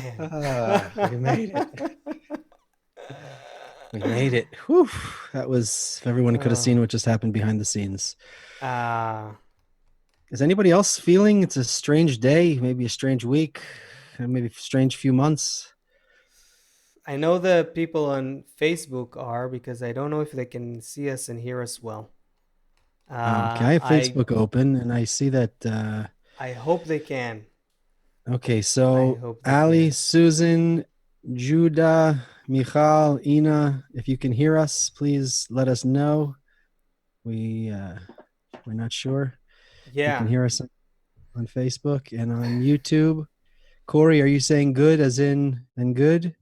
man. We made it. We made it. Whew. That was, if everyone could have Oh, seen what just happened behind the scenes. uh, Is anybody else feeling it's a strange day, maybe a strange week, maybe a strange few months? I know the people on Facebook are because I don't know if they can see us and hear us well. Okay, Uh, I have I Facebook open and I see that. I hope they can. Okay, I so hope they Ali, can. Susan, Judah, Michal, Ina, if you can hear us, please let us know. We we're not sure. You can Yeah. hear us on Facebook and on YouTube. Corey, are you saying good as in and good?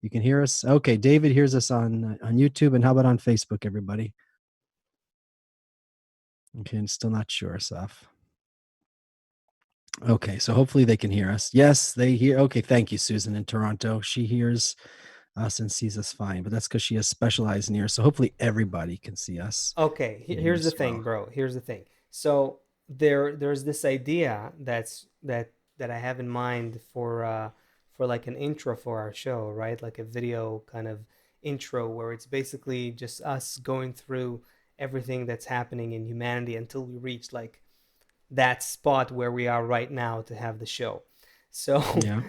You can hear us. Okay, David hears us on YouTube, and how about on Facebook, everybody? Okay, I'm still not sure, Saf. Okay, so hopefully they can hear us. Yes, they hear. Okay, thank you, Susan in Toronto. She hears us and sees us fine, but that's because she has specialized ears. So hopefully everybody can see us Okay. and hear Here's the us thing, well. bro. Here's the thing. So there's this idea that I have in mind for like an intro for our show, right? Like a video kind of intro where it's basically just us going through everything that's happening in humanity until we reach like that spot where we are right now to have the show. So Yeah.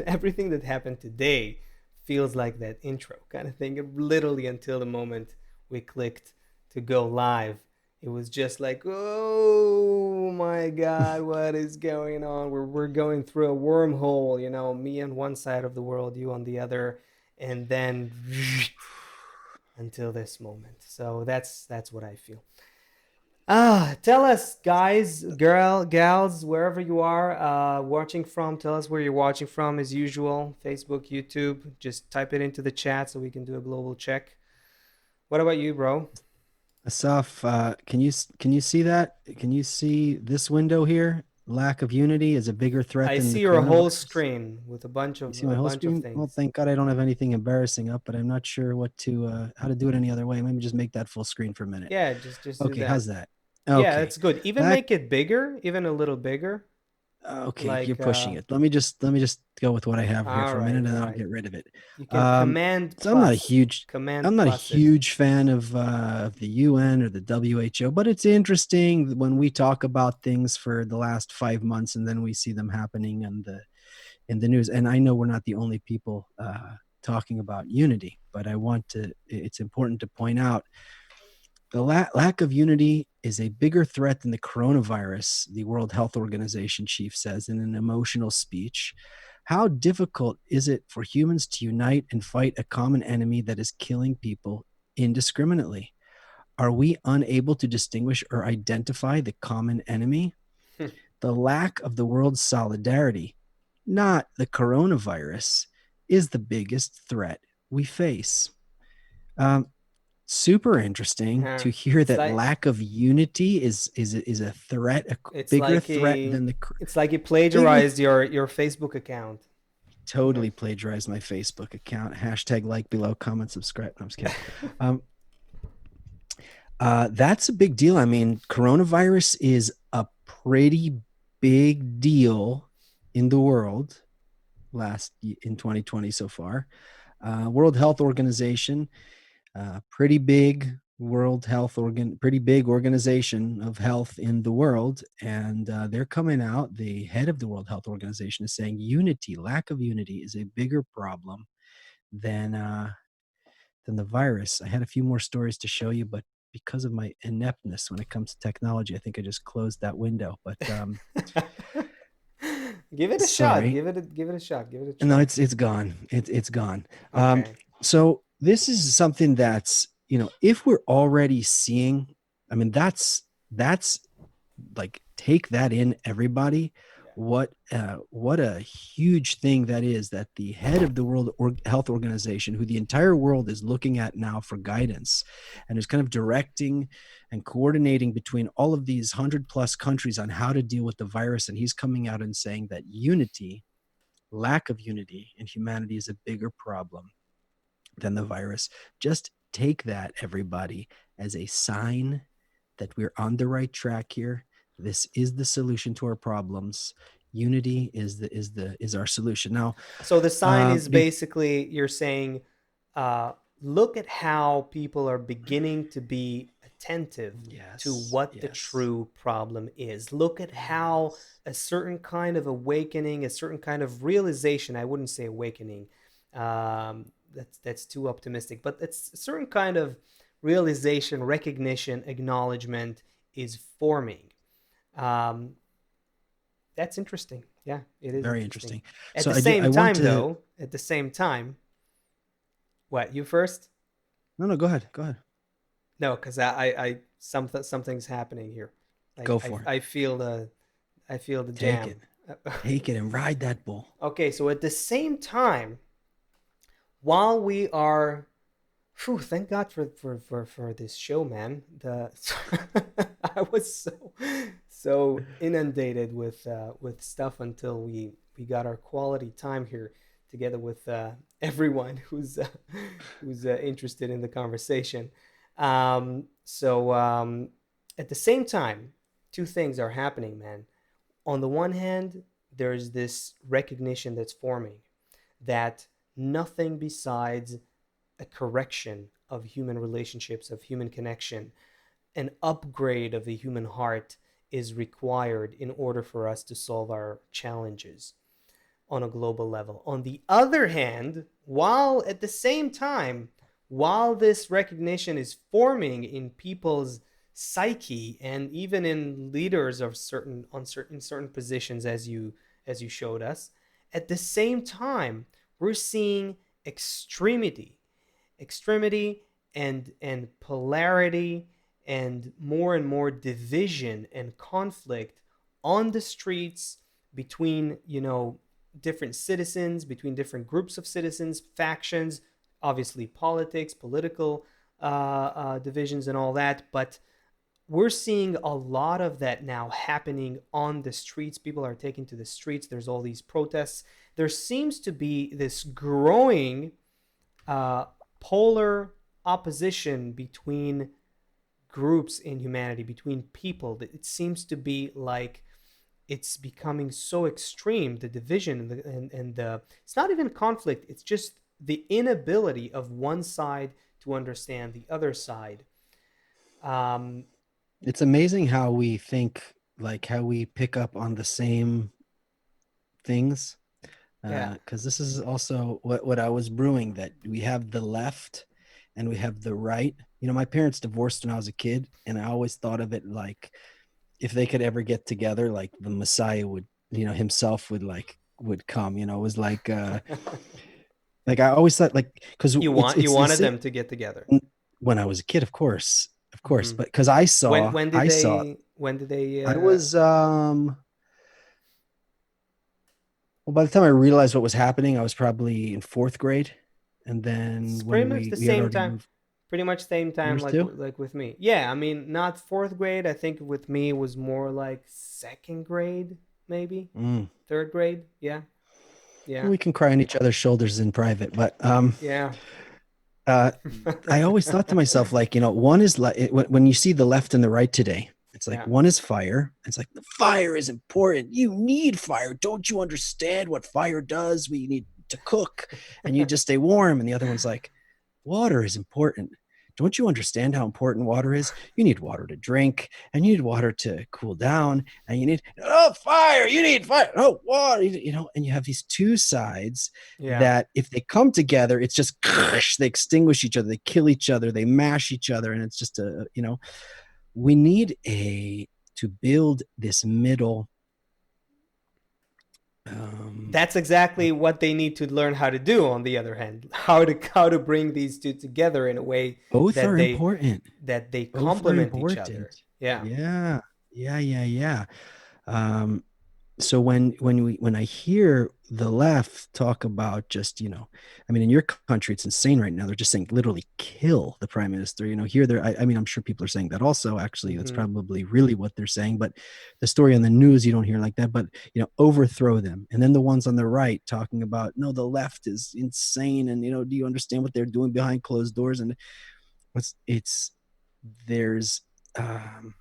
everything that happened today feels like that intro kind of thing. Literally until the moment we clicked to go live, it was just like, oh my God, what is going on? We're going through a wormhole, you know, me on one side of the world, you on the other, and then until this moment. So that's what I feel. Tell us, guys, gals, wherever you are watching from. Tell us where you're watching from, as usual. Facebook, YouTube. Just type it into the chat so we can do a global check. What about you, bro? Asaf, can you see that? Can you see this window here? Lack of unity is a bigger threat I than the see your whole coronavirus. screen with You see my a whole bunch of screen? Well, things. thank God I don't have anything embarrassing up, but I'm not sure what to how to do it any other way. Maybe just make that full screen for a minute. Yeah, just do Okay, how's that. that? Yeah, Okay. that's good. Even Lack make it bigger, even a little bigger. Okay, you're Like, pushing it. Let me just go with what I have here for a minute, and all then I'll right. get rid of it. You can Um, command so I'm not a plus, huge command I'm not a plus it. huge fan of the UN or the WHO, but it's interesting when we talk about things for the last 5 months and then we see them happening in the news. And I know we're not the only people talking about unity, but I want to. It's important to point out the lack of unity is a bigger threat than the coronavirus, the World Health Organization chief says in an emotional speech. How difficult is it for humans to unite and fight a common enemy that is killing people indiscriminately? Are we unable to distinguish or identify the common enemy? The lack of the world's solidarity, not the coronavirus, is the biggest threat we face. Um, Super interesting Yeah. to hear It's that like lack of unity is a threat, a it's bigger like threat a than the it's like you bigger. plagiarized your Facebook account. Totally plagiarized my Facebook account. Hashtag like below, comment, subscribe. No, I'm just kidding. Um, that's a big deal. I mean, coronavirus is a pretty big deal in the world last in 2020 so far. World Health Organization, pretty big pretty big organization of health in the world, and they're coming out. The head of the World Health Organization is saying lack of unity, is a bigger problem than uh, than the virus. I had a few more stories to show you, but because of my ineptness when it comes to technology, I think I just closed that window. But Give it a shot. sorry, Give it a shot. Give it a no, try. it's gone. It's gone. Okay. So this is something that's, if we're already seeing, I mean, that's like, take that in, everybody. Yeah. What a huge thing that is, that the head of the Health Organization, who the entire world is looking at now for guidance, and is kind of directing and coordinating between all of these 100+ countries on how to deal with the virus, and he's coming out and saying that lack of unity in humanity is a bigger problem than the virus. Just take that, everybody, as a sign that we're on the right track here. This is the solution to our problems. unity is our solution. Now, So the sign is be, basically you're saying, uh, look at how people are beginning to be attentive to yes, what the yes, true problem is. Look at how yes, a certain kind of awakening, a certain kind of realization, I wouldn't say awakening, that's too optimistic, but it's a certain kind of realization, recognition, acknowledgement is forming. Um, that's interesting. Yeah, it is very interesting. interesting. At So the same I want time, to. though, at the same time, what, you first? No, no, go ahead, go ahead, No, because something's happening here. Like go for it. I feel the Take jam. it, take it, and ride that bull. Okay, so at the same time, while we are, whew, thank God for this show, man. The I was so inundated with stuff until we got our quality time here together with everyone who's interested in the conversation. So at the same time, two things are happening, man. On the one hand, there's this recognition that's forming that nothing besides a correction of human relationships, of human connection, an upgrade of the human heart is required in order for us to solve our challenges on a global level. On the other hand, while at the same time, while this recognition is forming in people's psyche and even in leaders of certain positions, as you showed us, at the same time we're seeing extremity extremity and polarity and more division and conflict on the streets between different citizens, between different groups of citizens, factions, obviously politics, political divisions and all that. But we're seeing a lot of that now happening on the streets. People are taking to the streets. There's all these protests. There seems to be this growing uh, polar opposition between groups in humanity, between people. That it seems to be like it's becoming so extreme, the division and the it's not even conflict, it's just the inability of one side to understand the other side. um It's amazing how we think, like how we pick up on the same things. yeah. Because this is also what I was brewing, that we have the left and we have the right. You know, my parents divorced when I was a kid, and I always thought of it like if they could ever get together, like the Messiah would, himself would come. It was like I always thought, like, because You it's the wanted same them to get together. when I was a kid, of course, Hmm. but because When did I saw they I was well, by the time I realized what was happening, I was probably in fourth grade, and it's then pretty when much the we had same already time. moved. Pretty much same time, Yours like too? like with me. Yeah, I mean, not fourth grade. I think with me it was more like second grade, maybe Mm. third grade. Yeah, yeah, We can cry on each other's shoulders in private, but yeah. uh, I always thought to myself, like, one is like when you see the left and the right today, it's like Yeah. one is fire. It's like the fire is important. You need fire. Don't you understand what fire does? We need to cook, and you just stay warm. And the other one's like, water is important. Don't you understand how important water is? You need water to drink, and you need water to cool down, and you need fire. You need fire. Oh, water. And you have these two sides Yeah. that, if they come together, it's just they extinguish each other, they kill each other, they mash each other, and it's just we need a to build this middle. Um, That's exactly what they need to learn how to do. On the other hand, how to bring these two together in a way both that are they important. that they Both are complement each important. other. Yeah. Yeah, yeah. Um, so when I hear the left talk about, just, I mean, in your country it's insane right now, they're just saying literally kill the prime minister. Here they're, I mean, I'm sure people are saying that also. Actually, that's Hmm. probably really what they're saying, but the story on the news you don't hear like that. But overthrow them. And then the ones on the right talking about, no, the left is insane, and do you understand what they're doing behind closed doors? And it's there's um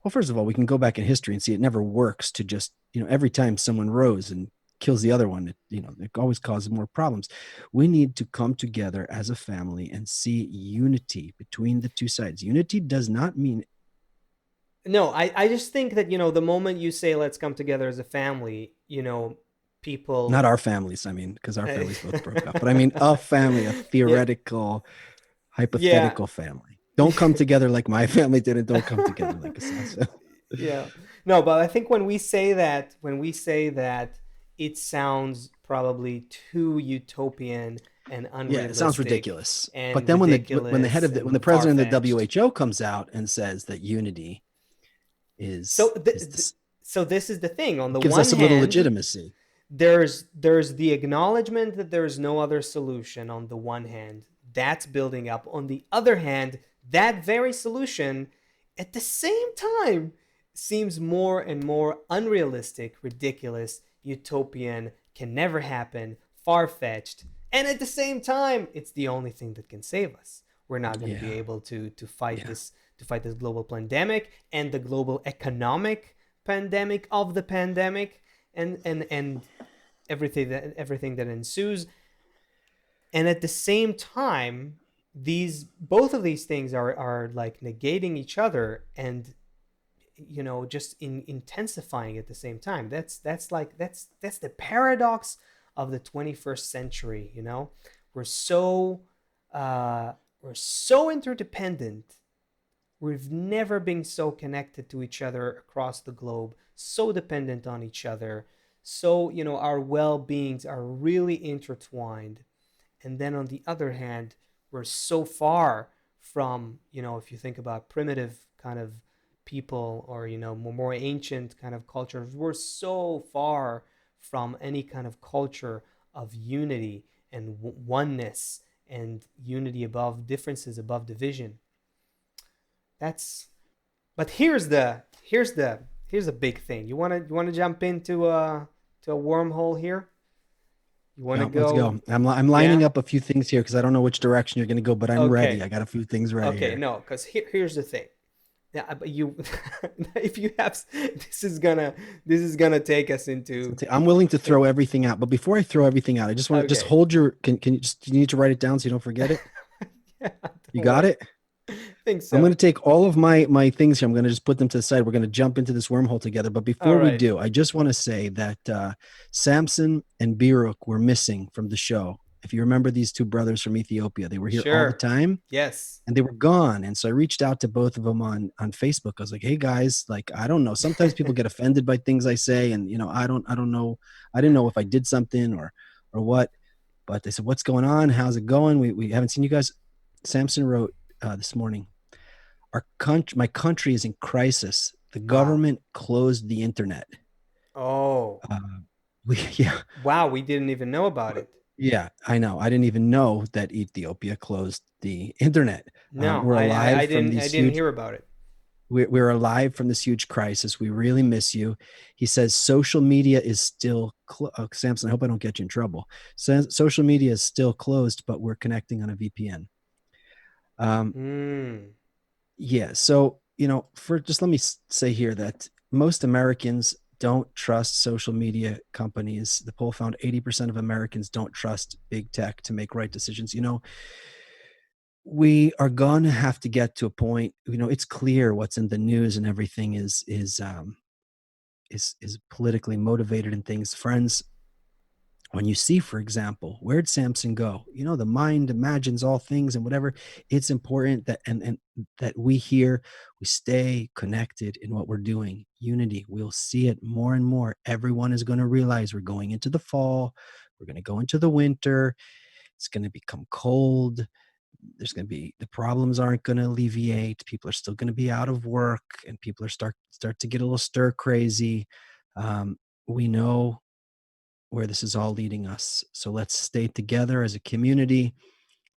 Well, first of all, we can go back in history and see it never works to just, every time someone rose and kills the other one, it always causes more problems. We need to come together as a family and see unity between the two sides. Unity does not mean No, I just think that, the moment you say let's come together as a family, not people. our families. I mean, because our families both broke up, but I mean a family, a Yeah, theoretical, yeah. hypothetical family. Don't come together like my family did, and don't come together like Assad's family. Yeah. No, but I think when we say that, it sounds probably too utopian and Yeah, it sounds unrealistic ridiculous. But and then ridiculous when the and president of the far-fetched. WHO comes out and says that unity So is this, so this is the thing. On it the gives one us a little hand, legitimacy. there's the acknowledgement that there's no other solution on the one hand. That's building up. On the other hand, that very solution at the same time seems more and more unrealistic, ridiculous, utopian, can never happen, far-fetched. And at the same time, it's the only thing that can save us. We're not going to be Yeah, able to fight yeah, this global pandemic and the global economic pandemic of the pandemic and everything that ensues. And at the same time, these both of these things are like negating each other and just intensifying at the same time. That's the paradox of the 21st century. We're so we're so interdependent. We've never been so connected to each other across the globe, so dependent on each other. So, our well-beings are really intertwined. And then on the other hand, we're so far from, if you think about primitive kind of people or, more ancient kind of cultures, we're so far from any kind of culture of unity and oneness and unity above differences, above division. That's But here's the big thing. You wanna jump into a wormhole here? You wanna yeah. Let's go? go. I'm lining Yeah. up a few things here because I don't know which direction you're going to go, but I'm ready. Okay. I got a few things ready Okay. here. No, because here's the thing. Yeah, but you, if you have, this is gonna take us So into. I'm willing to throw everything out, but before I throw everything out, I just want to just Okay. hold your. Can you just you need to write it down so you don't forget it? Yeah, You don't got worry. it? I think I'm going so. to take all of my things here. I'm going to just put them to the side. We're going to jump into this wormhole together. But All before we right. do, I just want to say that Samson and Biruk were missing from the show. If you remember these two brothers from Ethiopia, they were here all the Sure. time Yes. and they were gone. And so I reached out to both of them on Facebook. I was like, "Hey guys, like I don't know. Sometimes people get offended by things I say, and I don't know. I didn't know if I did something or what." But they said, "What's going on? How's it going? We haven't seen you guys." Samson wrote this morning, my country is in crisis. The Wow. government closed the internet. Oh. Uh, we yeah Wow. We didn't even know about it. yeah, I know. I didn't even know that Ethiopia closed the internet. No, We're I, I, alive I from didn't I these didn't huge. hear about it. We're alive from this huge crisis. We really miss you. He says social media is still Samson. I hope I don't get you in trouble. Social media is still closed, but we're connecting on a VPN. Um, Hmm. Yeah. So, for just let me say here that most Americans don't trust social media companies. The poll found 80% of Americans don't trust big tech to make right decisions. We are going to have to get to a point, it's clear what's in the news and everything is politically motivated and things. Friends, when you see, for example, where'd Samson go? The mind imagines all things and whatever. It's important that and that we stay connected in what we're doing. Unity. We'll see it more and more. Everyone is going to realize we're going into the fall. We're going to go into the winter. It's going to become cold. There's going to be the problems aren't going to alleviate. People are still going to be out of work, and people are start to get a little stir crazy. We know where this is all leading us. So let's stay together as a community.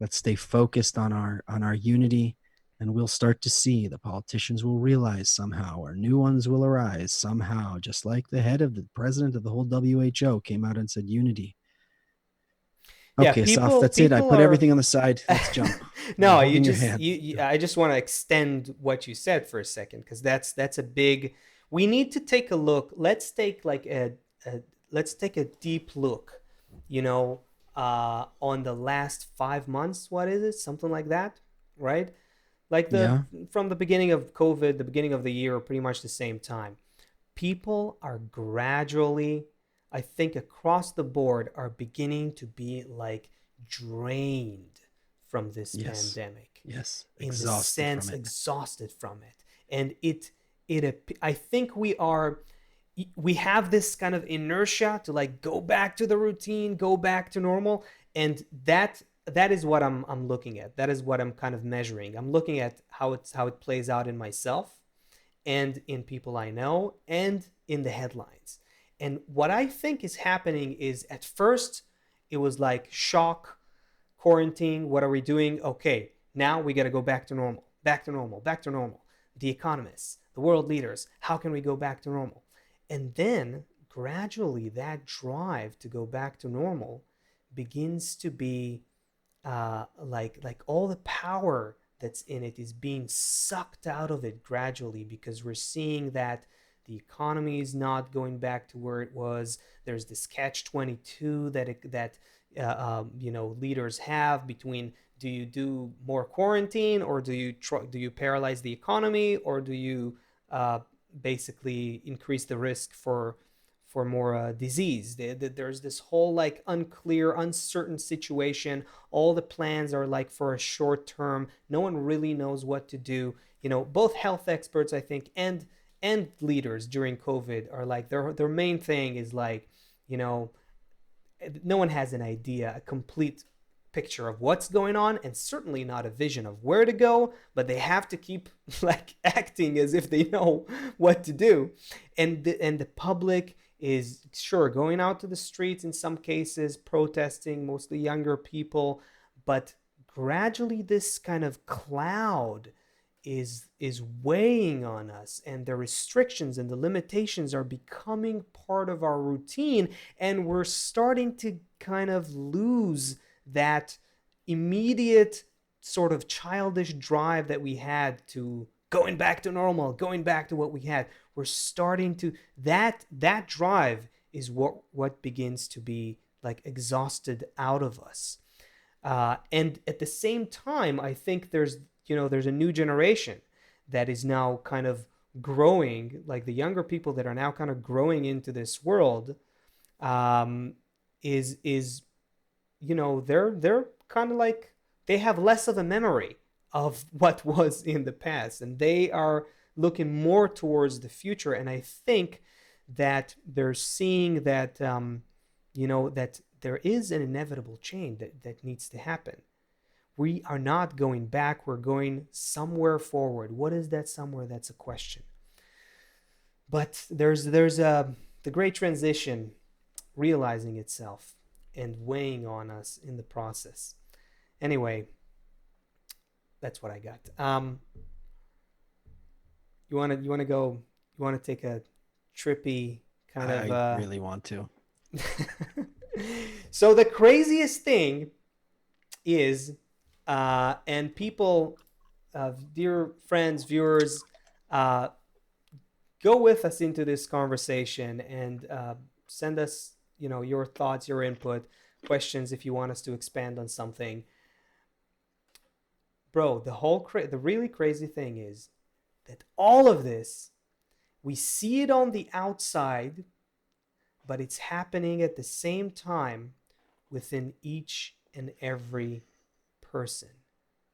Let's stay focused on our unity, and we'll start to see the politicians will realize somehow, or new ones will arise somehow, just like the head of the president of the whole WHO came out and said unity. Yeah, Okay, Saf, people that's it. I people put are everything on the side. Let's jump. I'm no, you holding your just hand. I just want to extend what you said for a second, because that's a big. We need to take a look. Let's take like a let's take a deep look, you know, on the last 5 months. What is it? Something like that, right? Like the Yeah. from the beginning of COVID, the beginning of the year, pretty much the same time. People are gradually, I think, across the board, are beginning to be like drained from this Yes. pandemic, Yes. in the Exhausted from sense it. exhausted from it. And I think we have this kind of inertia to like go back to the routine, go back to normal, and that is what I'm looking at. That is what I'm kind of measuring. I'm looking at how it plays out in myself, and in people I know, and in the headlines. And what I think is happening is, at first it was like shock, quarantine, what are we doing? Okay, now we got to go back to normal, back to normal, back to normal. The economists, the world leaders, how can we go back to normal? And then gradually that drive to go back to normal begins to be like all the power that's in it is being sucked out of it gradually, because we're seeing that the economy is not going back to where it was. There's this catch 22 that leaders have between, do you do more quarantine, or do you paralyze the economy, or do you uh, basically increase the risk for more disease? There's this whole like unclear, uncertain situation. All the plans are like for a short term. No one really knows what to do. Both health experts, I think, and leaders during COVID are like, their main thing is like, you know, no one has an idea, a complete picture of what's going on, and certainly not a vision of where to go, but they have to keep like acting as if they know what to do. And the public is sure going out to the streets, in some cases protesting, mostly younger people, but gradually this kind of cloud is weighing on us, and the restrictions and the limitations are becoming part of our routine, and we're starting to kind of lose that immediate sort of childish drive that we had to going back to normal, going back to what we had. We're starting to that drive is what begins to be like exhausted out of us. And at the same time, I think there's a new generation that is now kind of growing, like the younger people that are now kind of growing into this world. um, is they're kind of like, they have less of a memory of what was in the past, and they are looking more towards the future. And I think that they're seeing that that there is an inevitable change that needs to happen. We are not going back, we're going somewhere forward. What is that somewhere? That's a question. But there's the great transition realizing itself and weighing on us in the process. Anyway, that's what I got. You want to go, you want to take a trippy kind of I really want to. so the craziest thing is, and people, dear friends, viewers, uh, go with us into this conversation, and send us, your thoughts, your input, questions, if you want us to expand on something. Bro, the really crazy thing is that all of this, we see it on the outside, but it's happening at the same time within each and every person,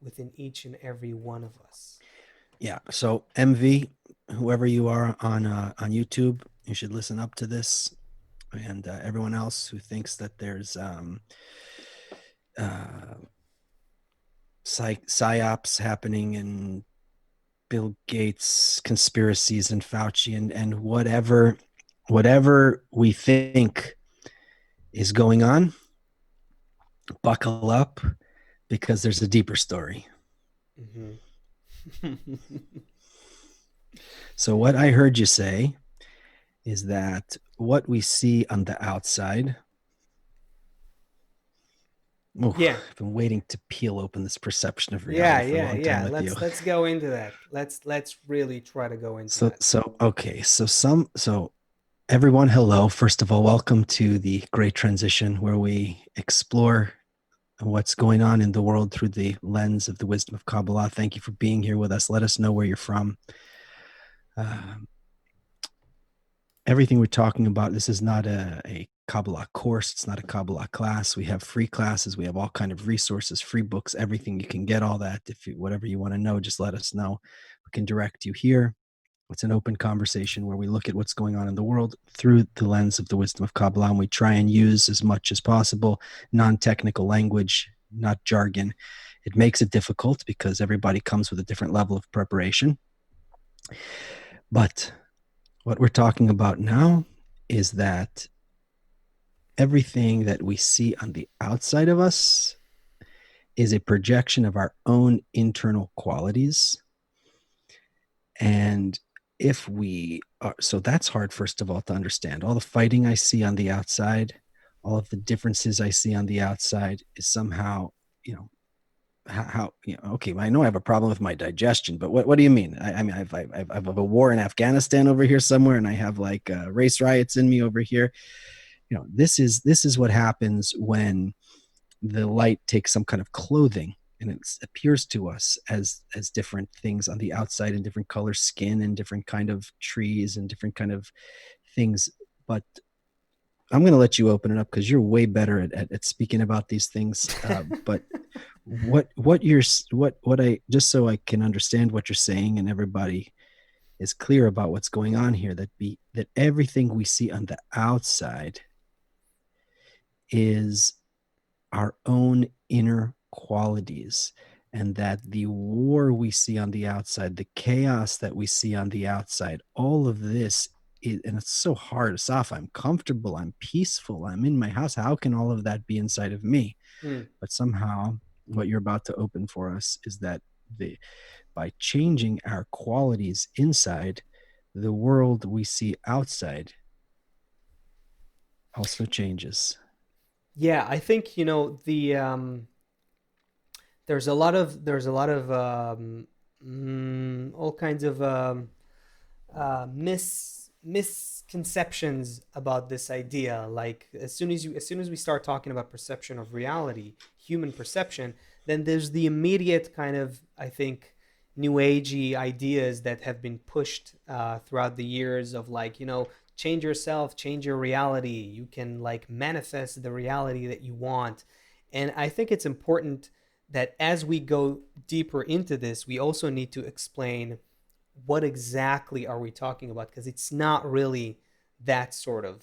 within each and every one of us. Yeah. So MV, whoever you are on YouTube, you should listen up to this, and everyone else who thinks that there's uh, psyops happening, and Bill Gates conspiracies, and Fauci, and whatever we think is going on, buckle up, because there's a deeper story. Mm-hmm. So what I heard you say is that what we see on the outside Oh, Yeah, I've been waiting to peel open this perception of yeah, reality for a yeah, long time yeah. with you. Let's go into that. Let's really try to go into that. Okay. So everyone, hello. First of all, welcome to the Great Transition, where we explore what's going on in the world through the lens of the wisdom of Kabbalah. Thank you for being here with us. Let us know where you're from. Um, Everything we're talking about, this is not a Kabbalah course. It's not a Kabbalah class. We have free classes. We have all kind of resources, free books, everything. You can get all that. If you, whatever you want to know, just let us know. We can direct you here. It's an open conversation where we look at what's going on in the world through the lens of the wisdom of Kabbalah, and we try and use as much as possible non-technical language, not jargon. It makes it difficult because everybody comes with a different level of preparation. But what we're talking about now is that everything that we see on the outside of us is a projection of our own internal qualities. And if we are, so that's hard, first of all, to understand. All the fighting I see on the outside, all of the differences I see on the outside is somehow, you know, okay, I know I have a problem with my digestion, but what do you mean? I mean, I've a war in Afghanistan over here somewhere, and I have like race riots in me over here. This is what happens when the light takes some kind of clothing and it appears to us as different things on the outside, and different color skin, and different kind of trees, and different kind of things. But I'm going to let you open it up because you're way better at speaking about these things. But what I, just so I can understand what you're saying and everybody is clear about what's going on here, that everything we see on the outside is our own inner qualities, and that the war we see on the outside, the chaos that we see on the outside, all of this is, and it's so hard. Saf, I'm comfortable, I'm peaceful, I'm in my house. How can all of that be inside of me? Hmm. But somehow what you're about to open for us is that the by changing our qualities inside, the world we see outside also changes. Yeah, I think the there's a lot of all kinds of misconceptions about this idea. Like as soon as we start talking about perception of reality, human perception, then there's the immediate kind of, I think, new agey ideas that have been pushed throughout the years of, like, change yourself, change your reality. You can, like, manifest the reality that you want. And I think it's important that as we go deeper into this, we also need to explain what exactly are we talking about, because it's not really that sort of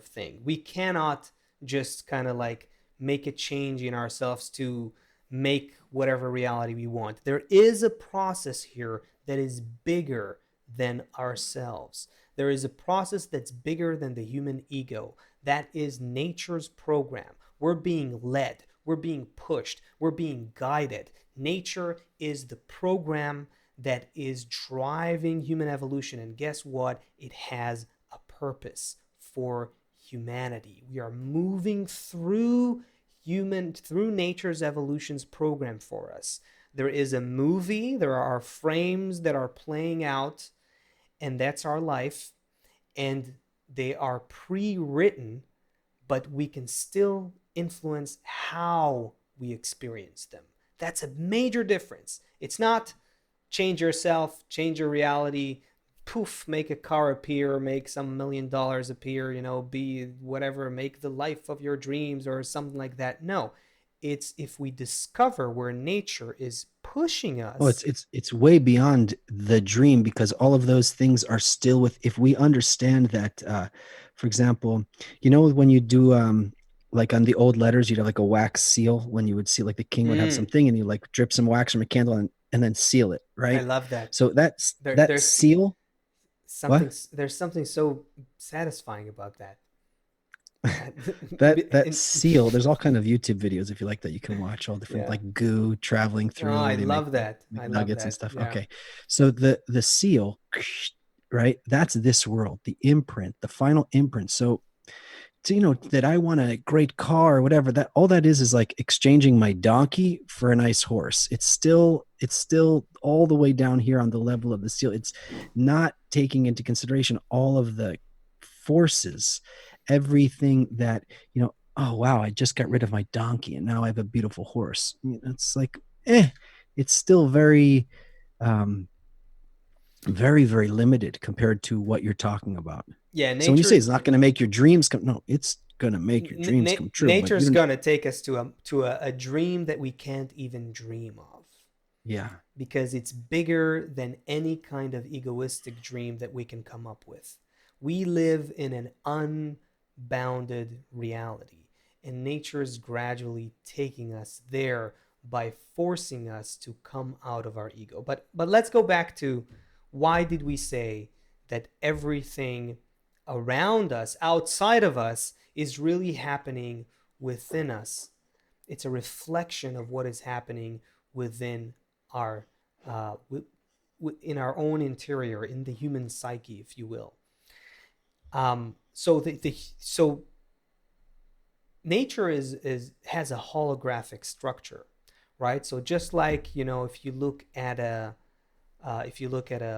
thing. We cannot just kind of like make a change in ourselves to make whatever reality we want. There is a process here that is bigger than ourselves. There is a process that's bigger than the human ego. That is nature's program. We're being led, we're being pushed, we're being guided. Nature is the program that is driving human evolution. And guess what? It has a purpose for humanity. We are moving through nature's evolution's program for us. There is a movie, there are frames that are playing out, and that's our life. And they are pre-written, but we can still influence how we experience them. That's a major difference. It's not change yourself, change your reality, poof, make a car appear, make some $1 million appear, be whatever, make the life of your dreams or something like that. No, it's if we discover where nature is pushing Oh, us. it's way beyond the dream, because all of those things are still with, if we understand that, for example, when you do like on the old letters, you'd have like a wax seal when you would see, like, the king would have Mm, something and you like drip some wax from a candle and then seal it, I right? love that. So that's There, that there's seal. What? there's something so satisfying about that. That seal, there's all kind of YouTube videos, if you like, that you can watch, all different, Yeah. like, goo traveling Oh, through I where they make love the that. I love nuggets and that. stuff. Yeah. Okay, so the seal, right, that's this world, the imprint, the final imprint. So to, that I want a great car or whatever, that all that is like exchanging my donkey for a nice horse. It's still all the way down here on the level of the steel. It's not taking into consideration all of the forces, everything that, oh wow, I just got rid of my donkey and now I have a beautiful horse. It's like, it's still very, um, very, very limited compared to what you're talking about. Yeah, So when you say nature it's not going to make your dreams come, no, it's going to make your dreams come true. But you nature's don't, gonna take us to a dream that we can't even dream of, yeah, because it's bigger than any kind of egoistic dream that we can come up with. We live in an unbounded reality, and nature is gradually taking us there by forcing us to come out of our ego. But let's go back to, why did we say that everything around us, outside of us, is really happening within us? It's a reflection of what is happening within our uh, in our own interior, in the human psyche, if you will. So nature is has a holographic structure, right? So just like, if you look at a,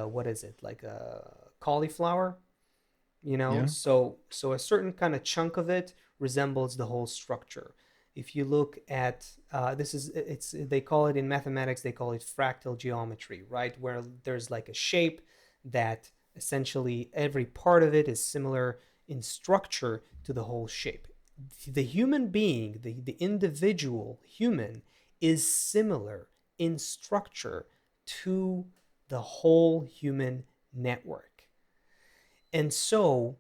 what is it, like a cauliflower, yeah, so a certain kind of chunk of it resembles the whole structure. If you look at this is it's they call it, in mathematics they call it fractal geometry, right, where there's like a shape that essentially every part of it is similar in structure to the whole shape. The human being, the individual human, is similar in structure to the whole human network. And so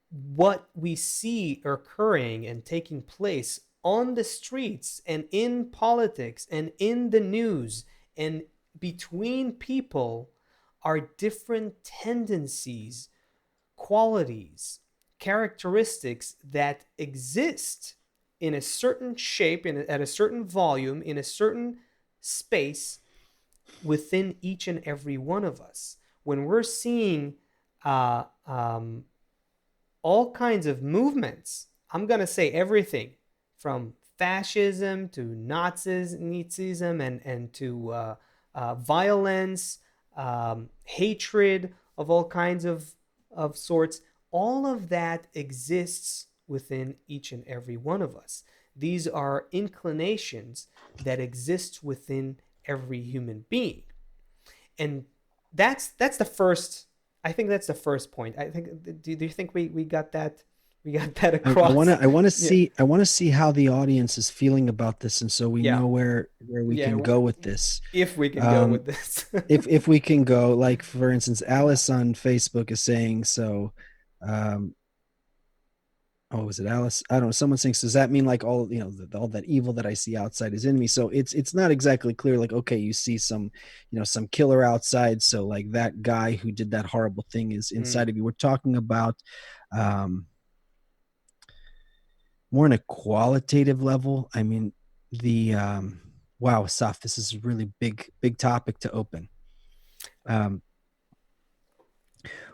what we see occurring and taking place on the streets and in politics and in the news and between people are different tendencies, qualities, characteristics that exist in a certain shape, at a certain volume, in a certain space within each and every one of us. When we're seeing uh, um, all kinds of movements, I'm going to say everything from fascism to Nazism, and to violence, hatred of all kinds of sorts. All of that exists within each and every one of us. These are inclinations that exist within every human being. And that's the first, I think that's the first point. I think, do you think we got that, we got that I want across? to, I want to Yeah. see, I want to see how the audience is feeling about this, and so we Yeah. know where we Yeah. can go with this. If we can go Um, with this. if we can go, like for instance, Alice on Facebook is saying so. Um, oh, was it Alice? I don't know. Someone saying, so does that mean like all, all that evil that I see outside is in me? So it's not exactly clear. Like, okay, you see some, some killer outside. So like that guy who did that horrible thing is Mm. inside of you. We're talking about um, more on a qualitative level. I mean, the wow, Saf, this is a really big topic to open. Um,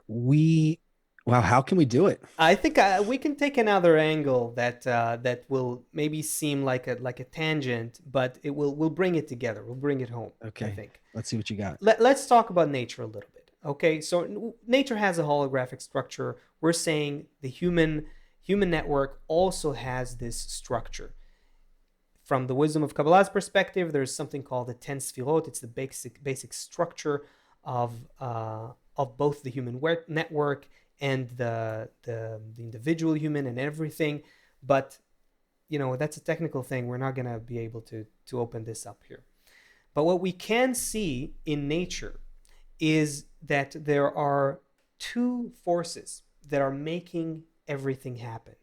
we wow, how can we do it? I think we can take another angle that will maybe seem like a tangent, but we'll bring it together. We'll bring it home, I Okay, think. let's see what you got. Let's talk about nature a little bit. Okay, so nature has a holographic structure. We're saying the human network also has this structure. From the wisdom of Kabbalah's perspective, there's something called the Tensorfilt. It's the basic structure of both the human network and the individual human and everything. But that's a technical thing. We're not going to be able to open this up here. But what we can see in nature is that there are two forces that are making everything happen.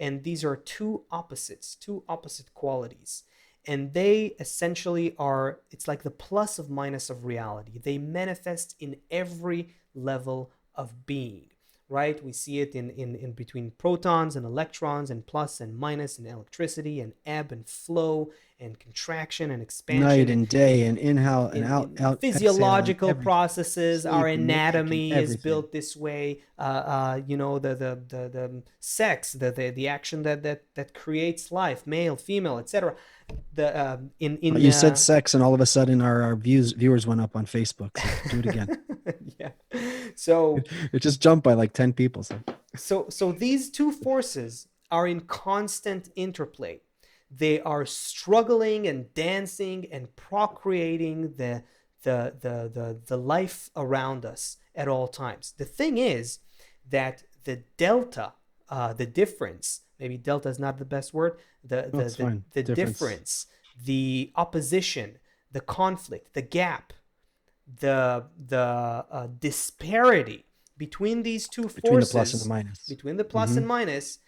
And these are two opposite qualities. And they essentially are, it's like the plus of minus of reality. They manifest in every level of being. right? We see it in between protons and electrons and plus and minus and electricity and ebb and flow and contraction and expansion Night and and day and inhale and in exhale and physiological everything. processes. Our Sleep and waking, anatomy is everything. built this way. The sex, the action that creates life, male, female, etc. The in You said sex, and all of a sudden our viewers went up on Facebook. So do it again. Yeah. So It just jumped by like 10 people. so these two forces are in constant interplay. They are struggling and dancing and procreating the life around us at all times. The thing is that the delta, the difference, maybe delta is not the best word, Oh, it's fine. the Difference difference, the opposition, the conflict, the gap, the disparity between these two between the plus and the forces, minus. between the plus Mm-hmm. and minus,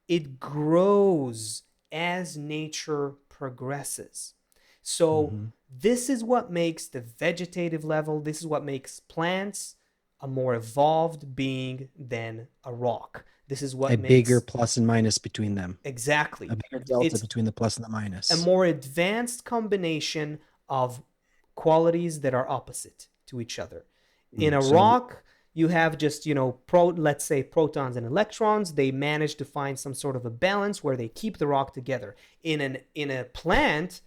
it grows as nature progresses. So Mm-hmm. this is what makes the vegetative level, this is what makes plants a more evolved being than a rock. This is A what bigger makes plus and minus between them. exactly, A bigger delta it's between the plus and the a minus. more advanced combination of qualities that are opposite to each other. In a So rock, you have just, let's say protons and electrons. They manage to find some sort of a balance where they keep the rock together. In a plant,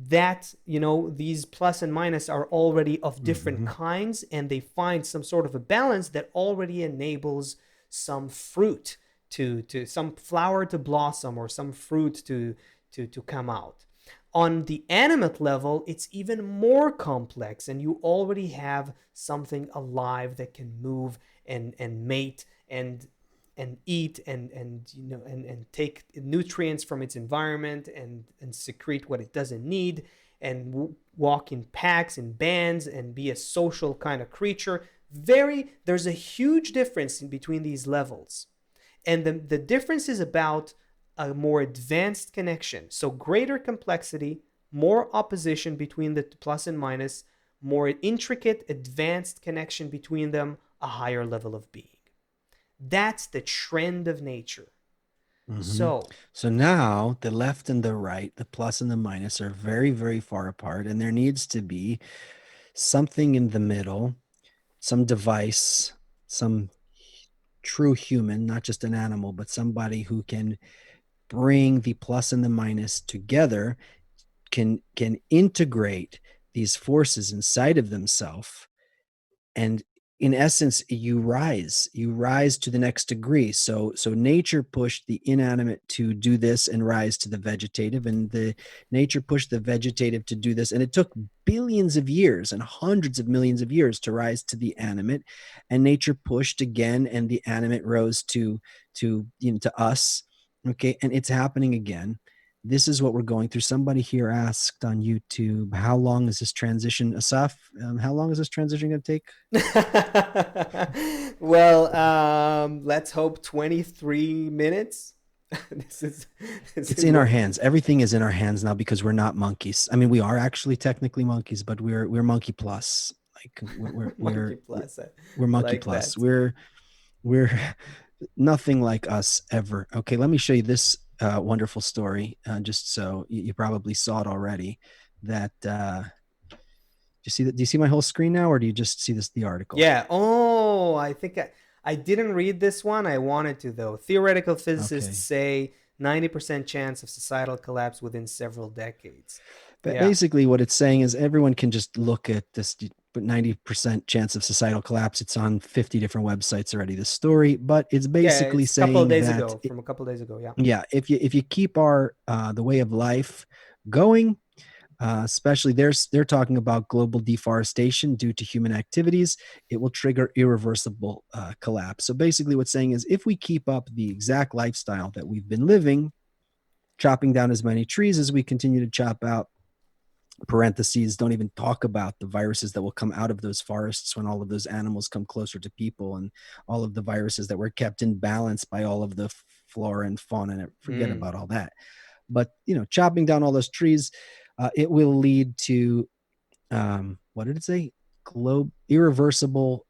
that, these plus and minus are already of different mm-hmm. kinds, and they find some sort of a balance that already enables some fruit to some flower to blossom or some fruit to come out. On the animate level, it's even more complex, and you already have something alive that can move and mate and eat and take nutrients from its environment and secrete what it doesn't need and walk in packs and bands and be a social kind of creature. There's a huge difference in between these levels, and the difference is about a more advanced connection. So greater complexity, more opposition between the plus and minus, more intricate, advanced connection between them, a higher level of being. That's the trend of nature. Mm-hmm. So, So now the left and the right, the plus and the minus, are very, very far apart, and there needs to be something in the middle, some device, some true human, not just an animal, but somebody who can bring the plus and the minus together, can integrate these forces inside of themselves, and in essence you rise to the next degree. So nature pushed the inanimate to do this and rise to the vegetative, and the nature pushed the vegetative to do this, and it took billions of years and hundreds of millions of years to rise to the animate, and nature pushed again and the animate rose to us. Okay, and it's happening again. This is what we're going through. Somebody here asked on YouTube, how long is this transition? Asaf, how long is this transition going to take? well, let's hope 23 minutes. this is this It's is in our what hands. Everything is in our hands now because we're not monkeys. I mean, we are actually technically monkeys, but we're monkey plus. Like Monkey Plus. we're I monkey like plus. that. We're nothing like us ever. Okay, let me show you this wonderful story. Just so you probably saw it already. That do you see that? Do you see my whole screen now, or do you just see the article? Yeah. Oh, I didn't read this one. I wanted to though. Theoretical physicists Okay. say 90% chance of societal collapse within several decades. But Yeah. basically, what it's saying is everyone can just look at this. But 90% chance of societal collapse. It's on 50 different websites already. The story, but it's Yeah, basically it's a couple of saying days that ago, from a couple of days ago. Yeah. yeah, if you keep our the way of life going, especially they're talking about global deforestation due to human activities, it will trigger irreversible collapse. So basically, what's saying is if we keep up the exact lifestyle that we've been living, chopping down as many trees as we continue to chop out, parentheses, don't even talk about the viruses that will come out of those forests when all of those animals come closer to people, and all of the viruses that were kept in balance by all of the flora and fauna, and forget Mm. about all that. But chopping down all those trees, it will lead to what did it say? Irreversible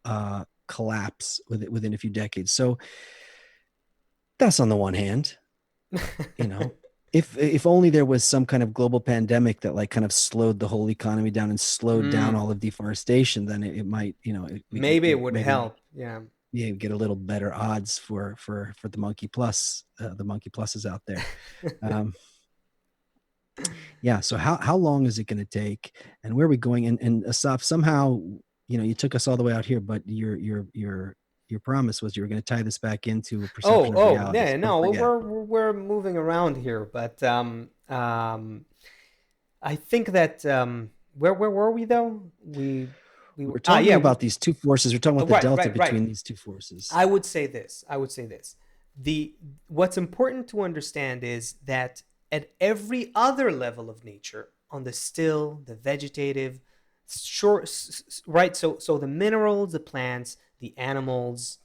collapse within a few decades. So that's on the one hand, you know, if only there was some kind of global pandemic that like kind of slowed the whole economy down and slowed down Mm, all of deforestation, then it might, we could maybe it would maybe help. Yeah. get a little better odds for the monkey plus, the monkey pluses out there. Um, yeah. So how long is it going to take, and where are we going? And Asaf, somehow, you took us all the way out here, but your promise was you were going to tie this back into a Oh, perception of oh, reality. yeah, So don't no, forget. we're moving around here, but I think that where were we though? We We're were talking yeah, about these two forces. We're talking about the right, delta right, right. between these two forces. I would say this. I would say this. The What's important to understand is that at every other level of nature, on the still, the vegetative, short, right? So the minerals, the plants, the animals,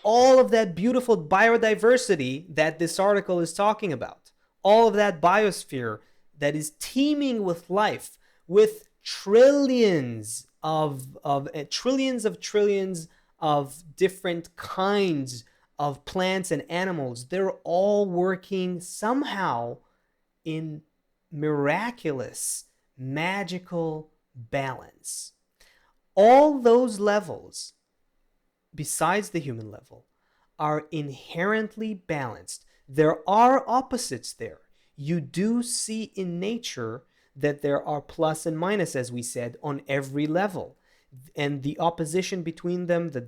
all of that beautiful biodiversity that this article is talking about, all of that biosphere that is teeming with life, with trillions of different kinds of plants and animals. They're all working somehow in miraculous, magical balance. All those levels, besides the human level, are inherently balanced. There are opposites there. You do see in nature that there are plus and minus, as we said, on every level. And the opposition between them, the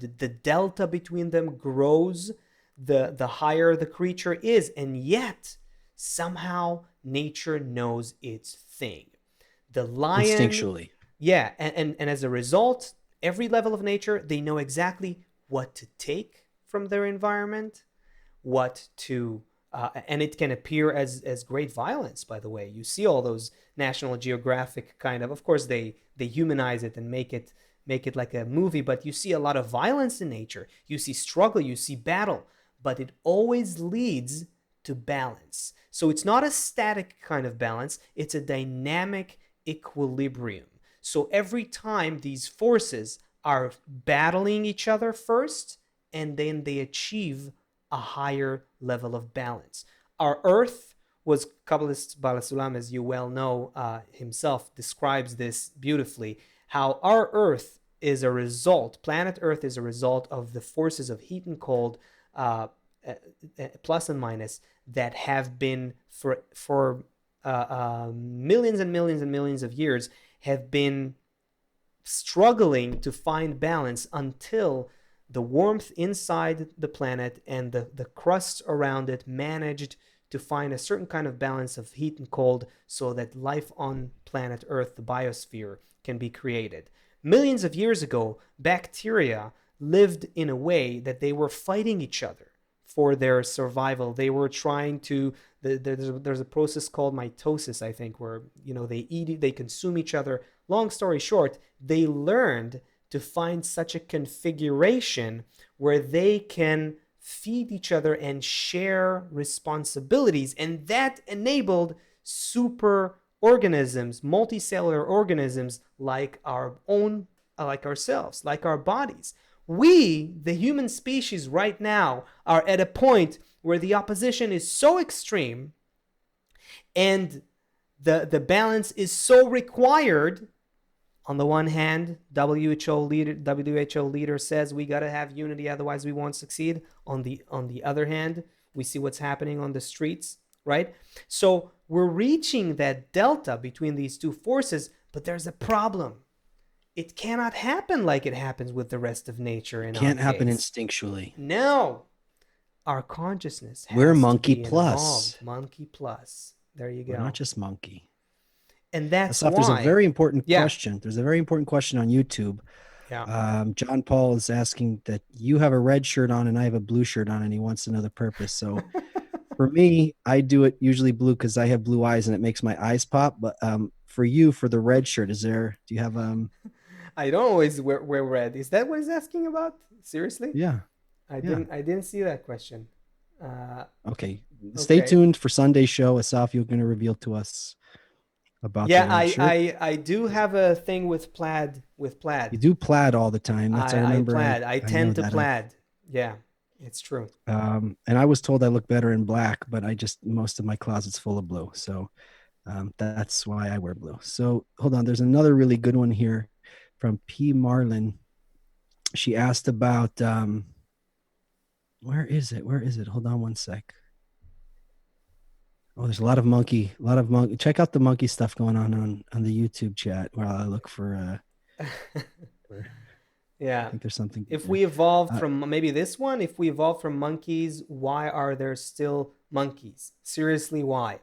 delta between them grows the higher the creature is. And yet, somehow, nature knows its thing. The lion, Instinctually. yeah, and as a result, every level of nature, they know exactly what to take from their environment, what to and it can appear as great violence. By the way, you see all those National Geographic kind of course they humanize it and make it like a movie, but you see a lot of violence in nature. You see struggle, you see battle, but it always leads to balance. So it's not a static kind of balance, it's a dynamic equilibrium. So every time these forces are battling each other first, and then they achieve a higher level of balance. Our Earth was, Kabbalist Balasulam, as you well know, himself describes this beautifully, how our Earth is a result, planet Earth is a result of the forces of heat and cold, uh, plus and minus, that have been for millions and millions and millions of years, have been struggling to find balance until the warmth inside the planet and the crust around it managed to find a certain kind of balance of heat and cold so that life on planet Earth, the biosphere, can be created. Millions of years ago, bacteria lived in a way that they were fighting each other for their survival. They were trying to, there's a process called mitosis, I think, where they eat, they consume each other. Long story short, they learned to find such a configuration where they can feed each other and share responsibilities, and that enabled super organisms, multicellular organisms like our own, like ourselves, like our bodies. We, the human species, right now are at a point where the opposition is so extreme and the balance is so required. On the one hand, WHO leader says we got to have unity, otherwise we won't succeed. On the other hand, we see what's happening on the streets, right? So we're reaching that delta between these two forces, but there's a problem. It cannot happen like it happens with the rest of nature It in our can't happen case. instinctually. No, our consciousness We're has to monkey be plus. involved. Monkey plus. There you We're not go. just monkey. And that's Asaf, there's a why, very important yeah, question. There's a very important question on YouTube. yeah. John Paul is asking that you have a red shirt on and I have a blue shirt on, and he wants another purpose. So for me, I do it usually blue because I have blue eyes and it makes my eyes pop. But for you, for the red shirt, do you have I don't always wear red. Is that what he's asking about? Seriously? yeah, I yeah. didn't I didn't see that question. Uh, Okay. Stay okay. tuned for Sunday's show. Asaf, you're going to reveal to us about the Yeah, white shirt. I do have a thing with plaid. You do plaid all the time. That's I I remember. plaid. I I know tend to that. I've plaid. Yeah, it's true. and I was told I look better in black, but I just most of my closet's full of blue. So that's why I wear blue. So hold on. There's another really good one here from P. Marlin. She asked about where is it? Where is it? Hold on one sec. Oh, there's a lot of monkey. Check out the monkey stuff going on the YouTube chat while I look for I Yeah. think there's something good If there. we evolved Uh, from maybe this one, if we evolved from monkeys, why are there still monkeys? Seriously, why?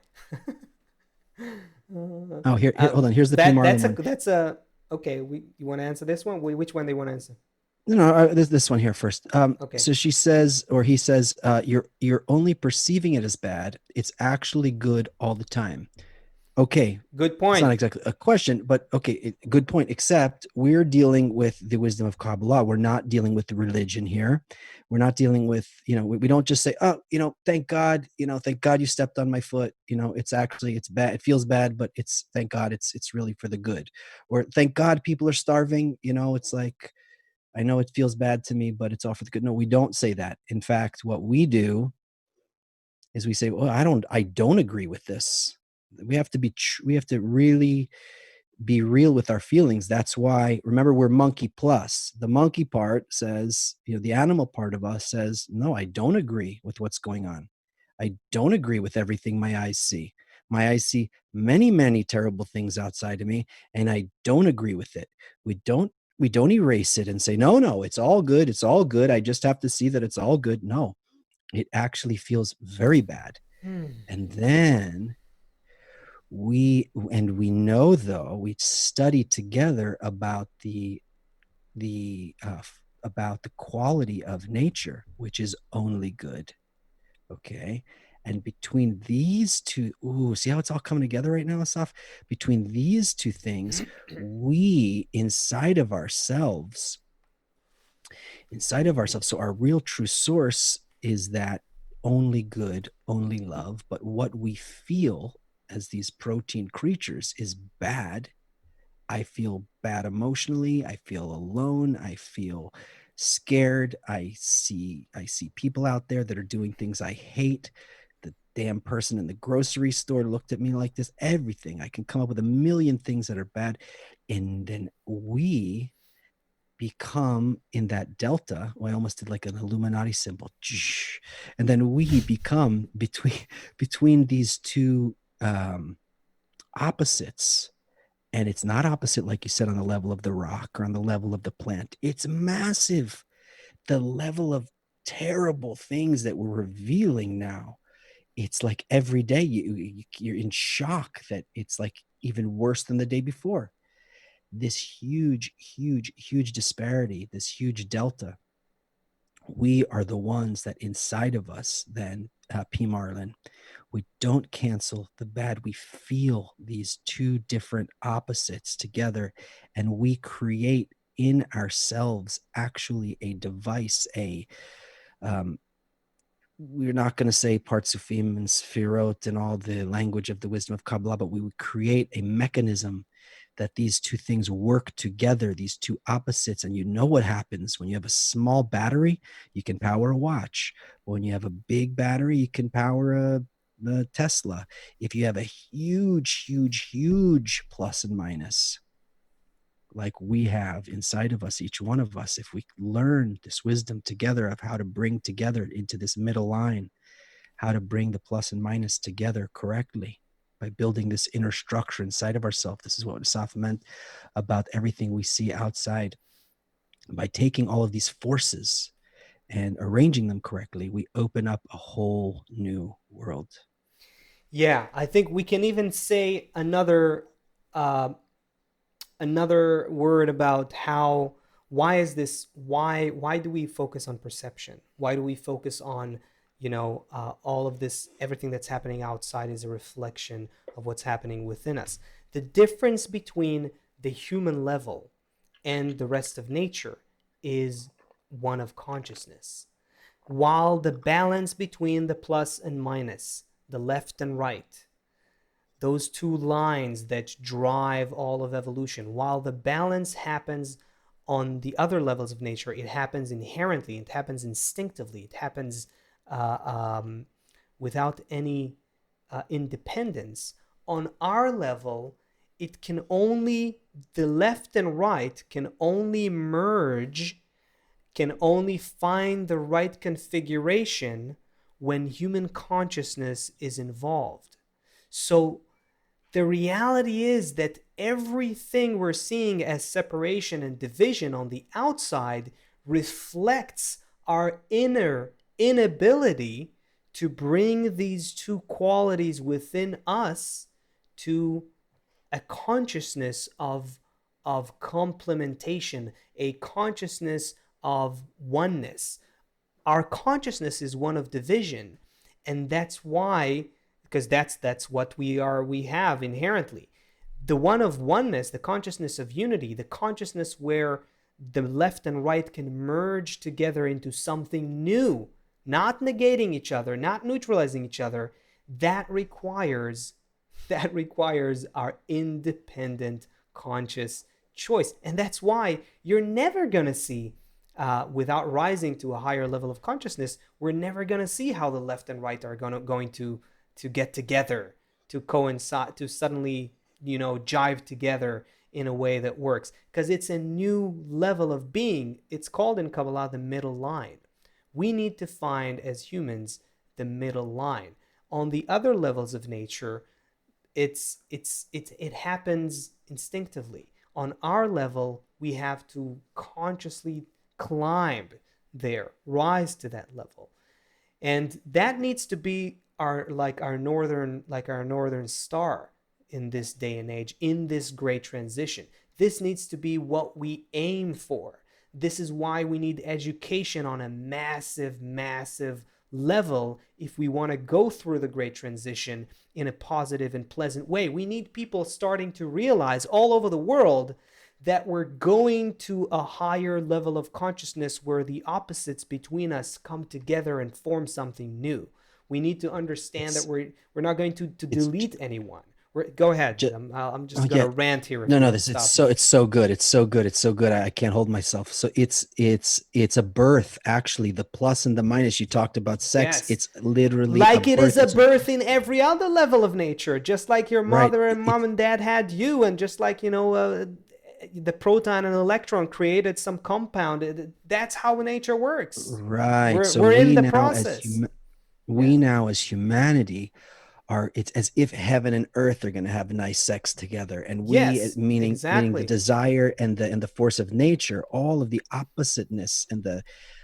oh, here, hold on. Here's the P Marlin one. That's a okay. You want to answer this one? Which one they want to answer? No, no, this one here first. Okay, So she says, or he says, you're only perceiving it as bad. It's actually good all the time. Okay, good it's not point. exactly a question, but okay, good point. Except we're dealing with the wisdom of Kabbalah. We're not dealing with the religion here. We're not dealing with, we don't just say, oh, thank God you stepped on my foot. It's bad. It feels bad, but it's thank God it's really for the good. Or thank God people are starving. It's like, I know it feels bad to me, but it's all for the good. No, we don't say that. In fact, what we do is we say, well, I don't agree with this. We have to really be real with our feelings. That's why, remember, we're monkey plus. The monkey part says, the animal part of us says, no, I don't agree with what's going on. I don't agree with everything my eyes see. My eyes see many, many terrible things outside of me, and I don't agree with it. We don't erase it and say, no, no, it's all good. It's all good. I just have to see that it's all good. No, it actually feels very bad. Hmm. And then we know, though, we study together about the quality of nature, which is only good. Okay. And between these two, see how it's all coming together right now, Asaf? Between these two things, we inside of ourselves. So our real true source is that only good, only love. But what we feel as these protein creatures is bad. I feel bad emotionally. I feel alone. I feel scared. I see people out there that are doing things I hate. The damn person in the grocery store looked at me like this. Everything. I can come up with a million things that are bad. And then we become in that delta. Well, I almost did like an Illuminati symbol. And then we become between these two opposites. And it's not opposite, like you said, on the level of the rock or on the level of the plant. It's massive. The level of terrible things that we're revealing now. It's like every day you're in shock that it's like even worse than the day before. This huge, huge, huge disparity, this huge delta. We are the ones that inside of us, then, P. Marlin, we don't cancel the bad. We feel these two different opposites together, and we create in ourselves actually a device, um, we're not going to say Partsufim and Sfirot and all the language of the wisdom of Kabbalah, but we would create a mechanism that these two things work together, these two opposites. And you know what happens when you have a small battery, you can power a watch. When you have a big battery, you can power a Tesla. If you have a huge, huge, huge plus and minus, like we have inside of us, each one of us, if we learn this wisdom together of how to bring together into this middle line, how to bring the plus and minus together correctly by building this inner structure inside of ourselves. This is what Asaf meant about everything we see outside. By taking all of these forces and arranging them correctly, we open up a whole new world. Yeah, I think we can even say uh, another word about how why is this why do we focus on perception? Why do we focus on all of this, everything that's happening outside is a reflection of what's happening within us. The difference between the human level and the rest of nature is one of consciousness, while the balance between the plus and minus, the left and right, those two lines that drive all of evolution. While the balance happens on the other levels of nature, it happens inherently, it happens instinctively, it happens uh, um, without any independence. On our level, it can only, the left and right can only merge, can only find the right configuration when human consciousness is involved. So the reality is that everything we're seeing as separation and division on the outside reflects our inner inability to bring these two qualities within us to a consciousness of complementation, a consciousness of oneness. Our consciousness is one of division, and that's why, because that's what we have inherently. The one of oneness, the consciousness of unity, the consciousness where the left and right can merge together into something new, not negating each other, not neutralizing each other, that requires our independent conscious choice. And that's why you're never going to see, without rising to a higher level of consciousness, we're never going to see how the left and right are going to get together, to coincide, to suddenly, jive together in a way that works, because it's a new level of being. It's called in Kabbalah the middle line. We need to find, as humans, the middle line. On the other levels of nature, it happens instinctively. On our level, we have to consciously climb there, rise to that level. And that needs to be our northern star in this day and age, in this great transition. This needs to be what we aim for. This is why we need education on a massive, massive level if we want to go through the great transition in a positive and pleasant way. We need people starting to realize all over the world that we're going to a higher level of consciousness where the opposites between us come together and form something new. We need to understand that we're not going to delete anyone. Go ahead. I'm just going to rant here if No, you no, don't this stop it's me. it's so good. It's so good. It's so good. I can't hold myself. So it's a birth, actually. The plus and the minus. You talked about sex. Yes. It's literally a Like it is birth. a birth in every other level of nature, just like your Right. mother and mom and dad had you, and just like, the proton and electron created some compound. That's how nature works. Right. So We're in the process. Yeah. we now as humanity are, it's as if heaven and earth are going to have nice sex together, and we, Yes, meaning the exactly. desire and the force of nature, all of the oppositeness and the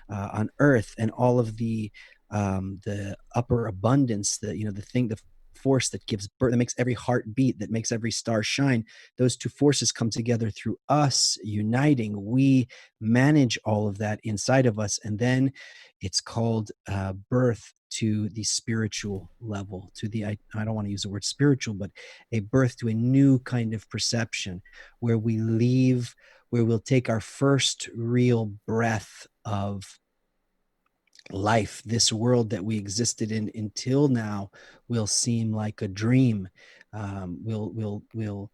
on earth, and all of the upper abundance, the force that gives birth, that makes every heart beat, that makes every star shine. Those two forces come together through us uniting. We manage all of that inside of us, and then it's called birth to the spiritual level, to the, I don't want to use the word spiritual, but a birth to a new kind of perception, where where we'll take our first real breath of life. This world that we existed in until now will seem like a dream. Will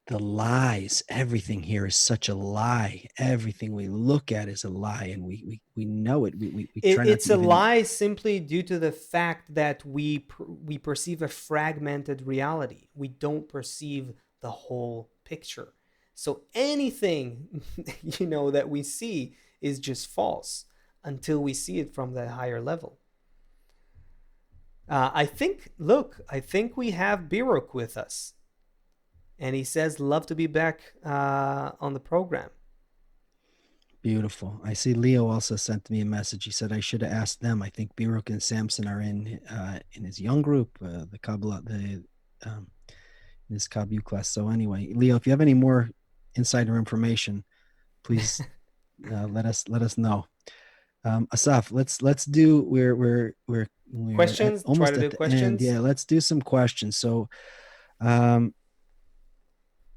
The lies, everything here is such a lie. Everything we look at is a lie, and we know it. We try not It's to a even. lie simply due to the fact that we perceive a fragmented reality. We don't perceive the whole picture. So anything that we see is just false until we see it from the higher level. I think we have Biruk with us, and he says, "Love to be back on the program." Beautiful. I see Leo also sent me a message. He said I should have asked them. I think Biruk and Samson are in his young group, the Kabbalah, in his Kabu class. So anyway, Leo, if you have any more insider information, please let us know. Asaf, let's do, we're Questions? Try almost to at do the end. questions. Yeah, let's do some questions. So um,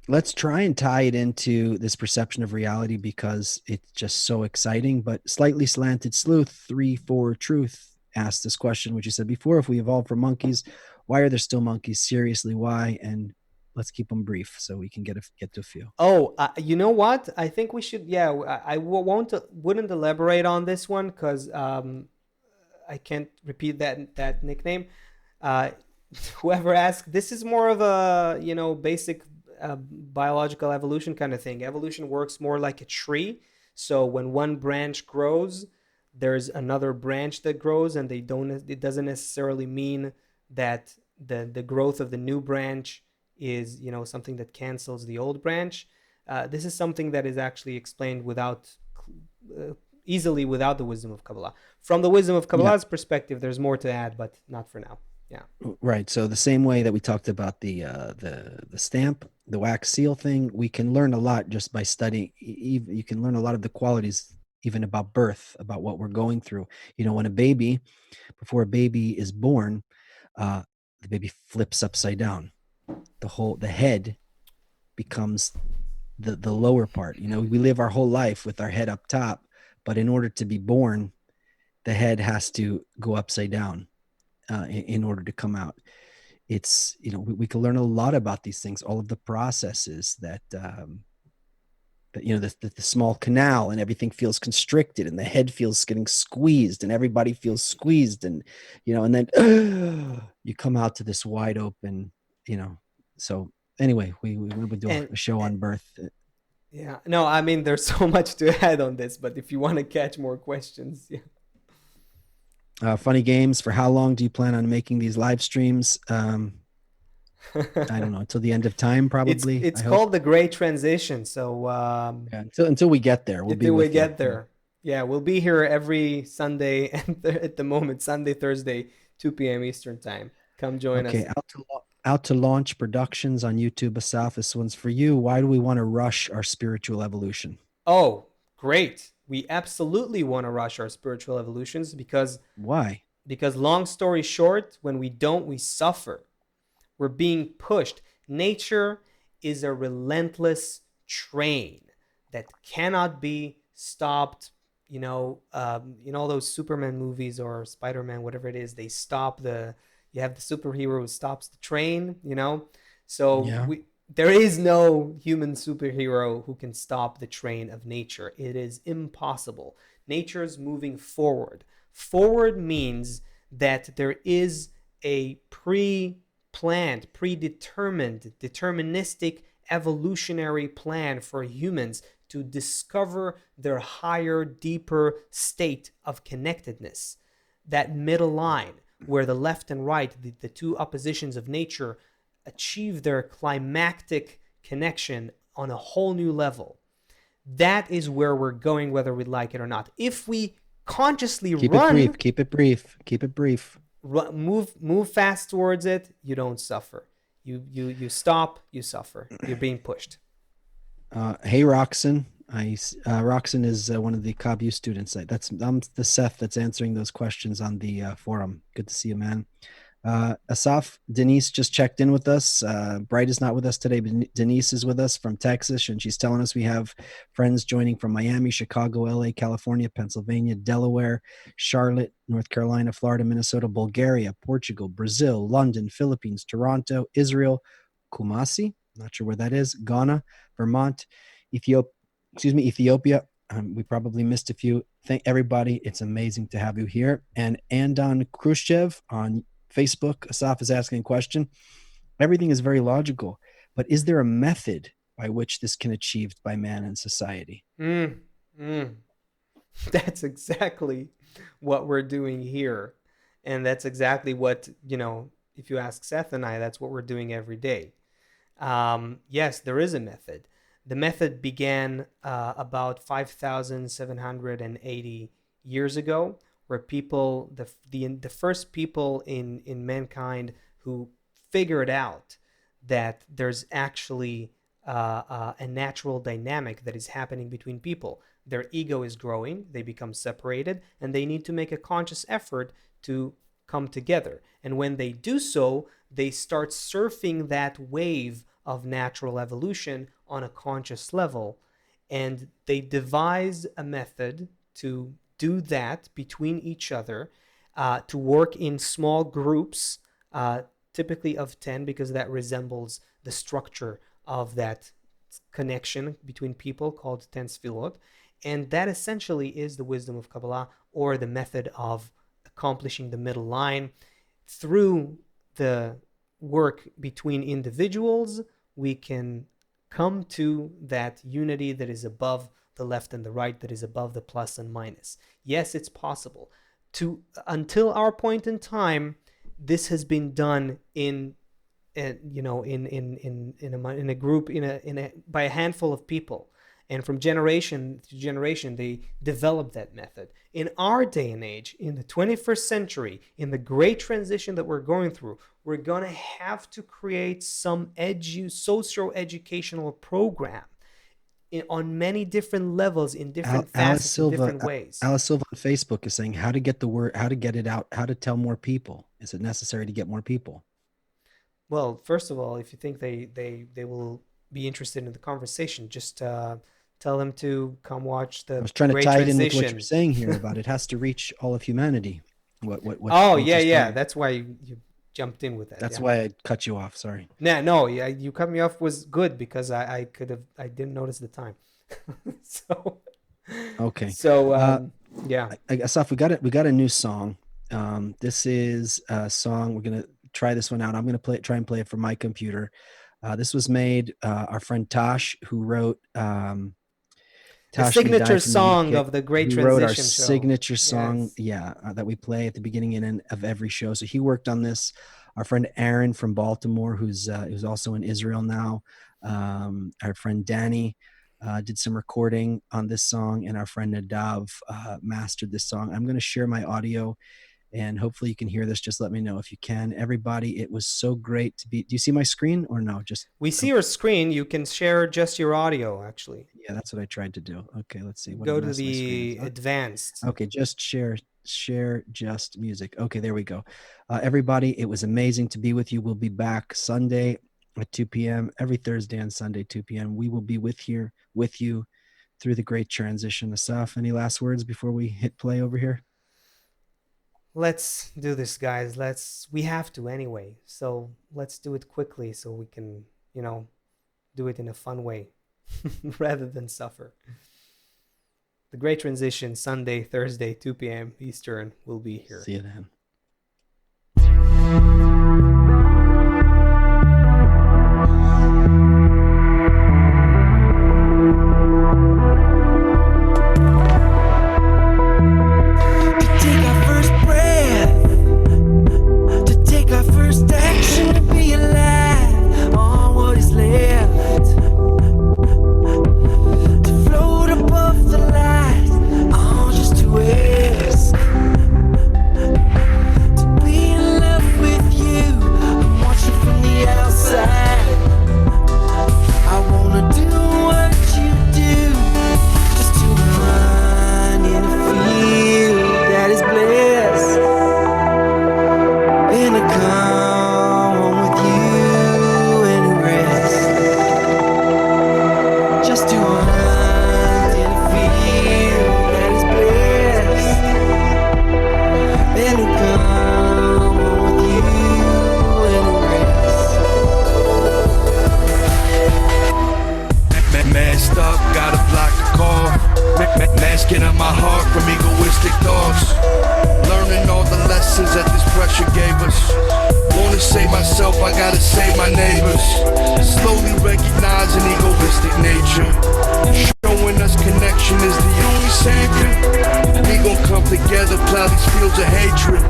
let's try and tie it into this perception of reality, because it's just so exciting. But slightly slanted sleuth 3 4 truth asked this question, which you said before: if we evolved from monkeys, Why are there still monkeys? Seriously, why? And let's keep them brief so we can get to a few. Oh, you know what? I think we should. Yeah, wouldn't elaborate on this one because I can't repeat that nickname. Uh, Whoever asked, this is more of a basic biological evolution kind of thing. Evolution works more like a tree. So when one branch grows, there's another branch that grows, and they don't. It doesn't necessarily mean that the growth of the new branch is something that cancels the old branch. This is something that is actually explained without uh, easily without the wisdom of Kabbalah. From the wisdom of Yeah. Kabbalah's perspective, there's more to add, but not for now. Yeah. Right. So the same way that we talked about the stamp, the wax seal thing, we can learn a lot just by studying. You can learn a lot of the qualities even about birth, about what we're going through. When before a baby is born, the baby flips upside down. The head becomes the lower part. We live our whole life with our head up top, but in order to be born, the head has to go upside down in order to come out. It's we can learn a lot about these things, all of the processes that the small canal, and everything feels constricted, and the head feels getting squeezed, and everybody feels squeezed, and and then you come out to this wide open. So anyway, we would do And a show on birth. yeah, no, I mean there's so much to add on this, but if you want to catch more questions, yeah. Funny games. For how long do you plan on making these live streams? I don't know, until the end of time, it's probably. it's I hope. called the Great Transition. So Yeah, until we get there, we'll be until we with you. get there, yeah, we'll be here every Sunday and at the moment Sunday, Thursday, 2 p.m. Eastern time. Come join Okay, us. out to launch productions on YouTube. Asaf, this one's for you. Why do we want to rush our spiritual evolution? Oh, great. We absolutely want to rush our spiritual evolutions Why? because long story short, when we don't, we suffer. We're being pushed. Nature is a relentless train that cannot be stopped. Those Superman movies or Spider-Man, whatever it is, they stop the. You have the superhero who stops the train. So Yeah. there is no human superhero who can stop the train of nature. It is impossible. Nature's moving forward. Forward means that there is a planned, predetermined, deterministic evolutionary plan for humans to discover their higher, deeper state of connectedness. That middle line where the left and right, the two oppositions of nature, achieve their climactic connection on a whole new level. That is where we're going, whether we like it or not. If we consciously Keep it run, brief. Keep it brief. Keep it brief. move fast towards it, you don't suffer. You stop, you suffer. You're being pushed. Hey, Roxon. Roxon is one of the CobU students. I'm the Seth that's answering those questions on the forum. Good to see you, man. Asaf, Denise just checked in with us. Bright is not with us today, but Denise is with us from Texas, and she's telling us we have friends joining from Miami, Chicago, LA, California, Pennsylvania, Delaware, Charlotte, North Carolina, Florida, Minnesota, Bulgaria, Portugal, Brazil, London, Philippines, Toronto, Israel, Kumasi, not sure where that is, Ghana, Vermont, Ethiopia. We probably missed a few. Thank everybody. It's amazing to have you here. And Andon Khrushchev on Facebook, Asaf is asking a question. Everything is very logical, but is there a method by which this can be achieved by man and society? Mm, mm. That's exactly what we're doing here. And that's exactly what, if you ask Seth and I, that's what we're doing every day. Yes, there is a method. The method began about 5,780 years ago, where the first people in mankind who figured out that there's actually a natural dynamic that is happening between people. Their ego is growing, they become separated, and they need to make a conscious effort to come together. And when they do so, they start surfing that wave of natural evolution on a conscious level. And they devise a method to do that between each other, to work in small groups, typically of 10, because that resembles the structure of that connection between people called Tensorfilt. And that essentially is the wisdom of Kabbalah, or the method of accomplishing the middle line. Through the work between individuals, we can come to that unity that is above the left and the right, that is above the plus and minus. Yes, it's possible. Until our point in time, this has been done in a group, by a handful of people, and from generation to generation they developed that method. In our day and age, in the 21st century, in the great transition that we're going through, we're going to have to create some socio-educational program on many different levels, in different facets, in different ways. Alice Silva on Facebook is saying how to get the word, how to get it out, how to tell more people. Is it necessary to get more people? Well, first of all, if you think they will be interested in the conversation, just tell them to come watch the. I was trying to tie it in with what you're saying here about it has to reach all of humanity. Oh yeah, that's why you jumped in with that. That's why I cut you off. Sorry. No, you cut me off was good, because I didn't notice the time. So. Okay. So yeah. Asaf, we got a new song. This is a song. We're gonna try this one out. I'm gonna try and play it from my computer. This was made our friend Tosh, who wrote the signature song of the Great Transition wrote our show. Signature song, yes. that we play at the beginning and end of every show. So he worked on this. Our friend Aaron from Baltimore, who's also in Israel now. Our friend Danny did some recording on this song, and our friend Nadav mastered this song. I'm going to share my audio, and hopefully you can hear this. Just let me know if you can. Everybody, it was so great to be. Do you see my screen or no? We see your screen. You can share just your audio, actually. Yeah, that's what I tried to do. Okay, let's see. Go to the advanced. Okay, just share just music. Okay, there we go. Everybody, it was amazing to be with you. We'll be back Sunday at 2 p.m. every Thursday and Sunday 2 p.m. We will be with you through the great transition. Asaf, any last words before we hit play over here? Let's do this, guys. We have to anyway. So let's do it quickly so we can, do it in a fun way rather than suffer. The Great Transition, Sunday, Thursday, 2 p.m. Eastern. We'll be here. See you then. Masking out my heart from egoistic thoughts, learning all the lessons that this pressure gave us. Wanna save myself, I gotta save my neighbors. Slowly recognizing egoistic nature, showing us connection is the only savior. We gon' come together, plow these fields of hatred.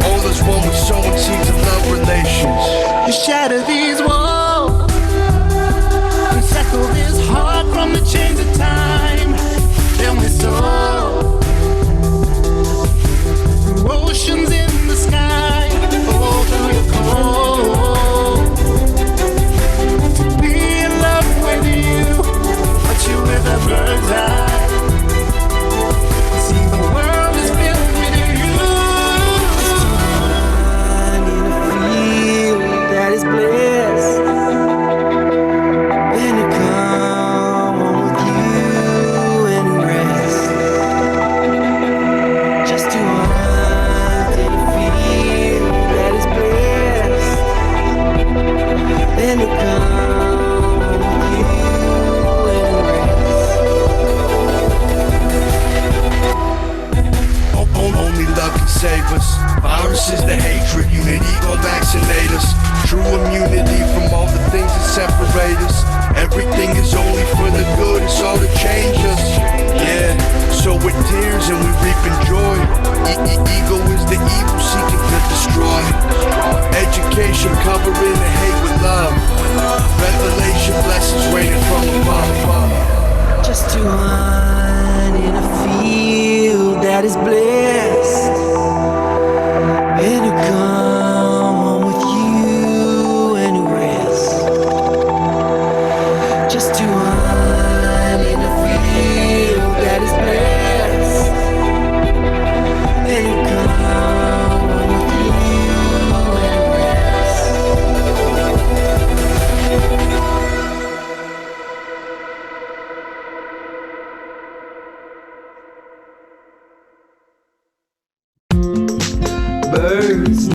All is one with sowing seeds of love relations. You shatter these walls, encircle this heart from the chains of time. Then we soar through oceans in the sky, oh, through your cold. To be in love with you, but you with a bird's eye. See, the world is built with you. I need a feel that is bliss. suffering